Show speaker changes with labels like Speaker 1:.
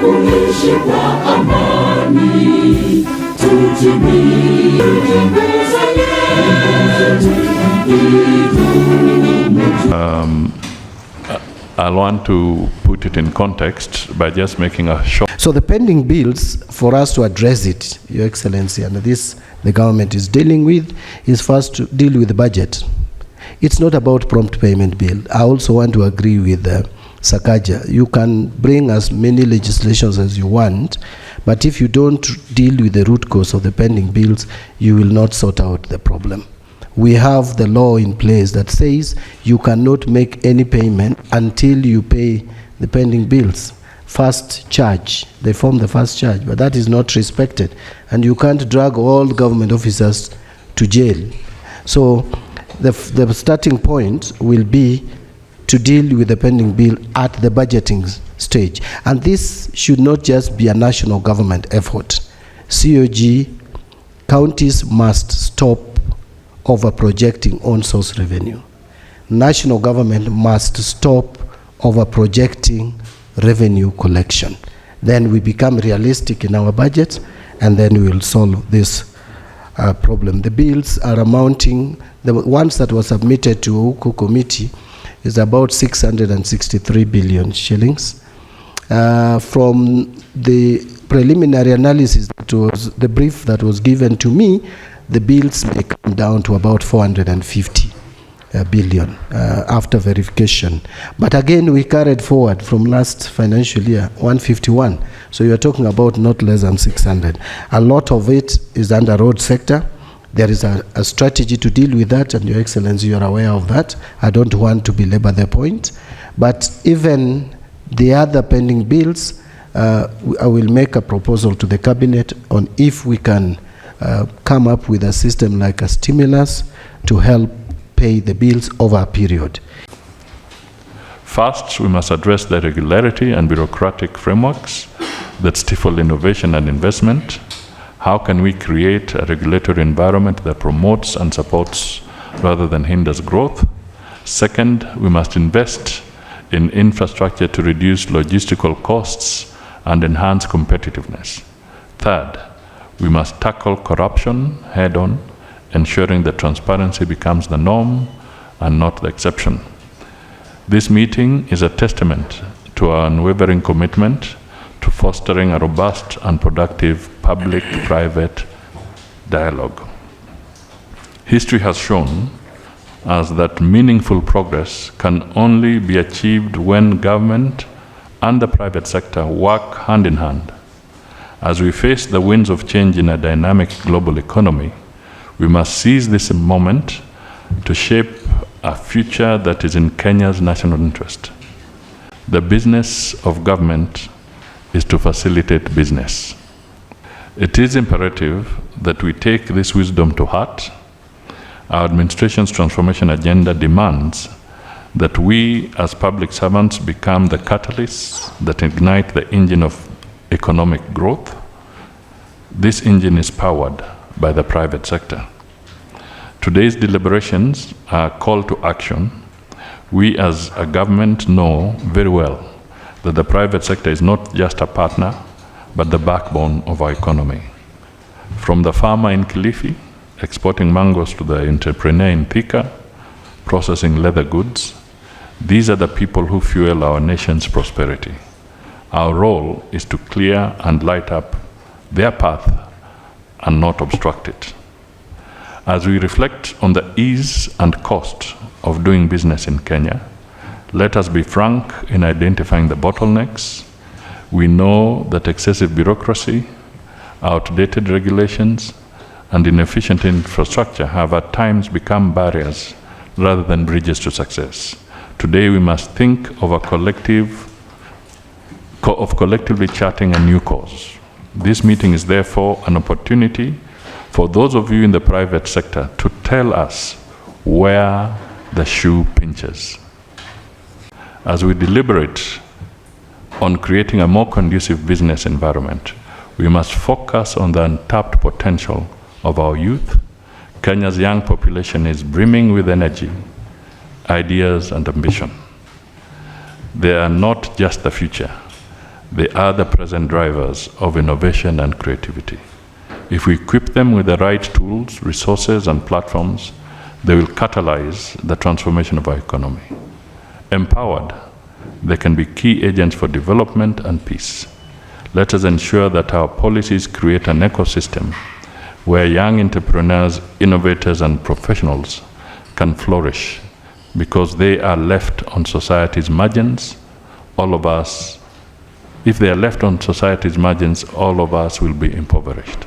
Speaker 1: tuishi kwa amani, tutimize yetu
Speaker 2: I want to put it in context by just making a short.
Speaker 3: So the pending bills, for us to address it, Your Excellency, and this the government is dealing with, is first to deal with the budget. It's not about prompt payment bill. I also want to agree with Sakaja. You can bring as many legislations as you want, but if you don't deal with the root cause of the pending bills, you will not sort out the problem. We have the law in place that says you cannot make any payment until you pay the pending bills. First charge, they form the first charge, but that is not respected. And you can't drag all government officers to jail. So the starting point will be to deal with the pending bill at the budgeting stage. And this should not just be a national government effort. COG, counties must stop over-projecting on-source revenue. National government must stop over-projecting revenue collection. Then we become realistic in our budget, and then we will solve this problem. The bills are amounting, the ones that were submitted to Uku committee is about 663 billion shillings. From the preliminary analysis, that was the brief that was given to me, the bills may come down to about 450 billion after verification. But again, we carried forward from last financial year 151. So you're talking about not less than 600. A lot of it is under road sector. There is a strategy to deal with that, and Your Excellency, you are aware of that. I don't want to belabor the point. But even the other pending bills, I will make a proposal to the cabinet on if we can come up with a system like a stimulus to help pay the bills over a period.
Speaker 2: First, we must address the regularity and bureaucratic frameworks that stifle innovation and investment. How can we create a regulatory environment that promotes and supports rather than hinders growth? Second, we must invest in infrastructure to reduce logistical costs and enhance competitiveness. Third, we must tackle corruption head-on, ensuring that transparency becomes the norm and not the exception. This meeting is a testament to our unwavering commitment to fostering a robust and productive public-private dialogue. History has shown us that meaningful progress can only be achieved when government and the private sector work hand in hand. As we face the winds of change in a dynamic global economy, we must seize this moment to shape a future that is in Kenya's national interest. The business of government is to facilitate business. It is imperative that we take this wisdom to heart. Our administration's transformation agenda demands that we as public servants become the catalysts that ignite the engine of economic growth. This engine is powered by the private sector. Today's deliberations are a call to action. We as a government know very well that the private sector is not just a partner, but the backbone of our economy. From the farmer in Kilifi, exporting mangoes, to the entrepreneur in Thika, processing leather goods, these are the people who fuel our nation's prosperity. Our role is to clear and light up their path and not obstruct it. As we reflect on the ease and cost of doing business in Kenya, let us be frank in identifying the bottlenecks. We know that excessive bureaucracy, outdated regulations, and inefficient infrastructure have at times become barriers rather than bridges to success. Today we must think of collectively charting a new course. This meeting is therefore an opportunity for those of you in the private sector to tell us where the shoe pinches. As we deliberate on creating a more conducive business environment, we must focus on the untapped potential of our youth. Kenya's young population is brimming with energy, ideas, and ambition. They are not just the future. They are the present drivers of innovation and creativity. If we equip them with the right tools, resources, and platforms, they will catalyze the transformation of our economy. Empowered, they can be key agents for development and peace. Let us ensure that our policies create an ecosystem where young entrepreneurs, innovators, and professionals can flourish, because they are left on society's margins. All of us, if they are left on society's margins, all of us will be impoverished.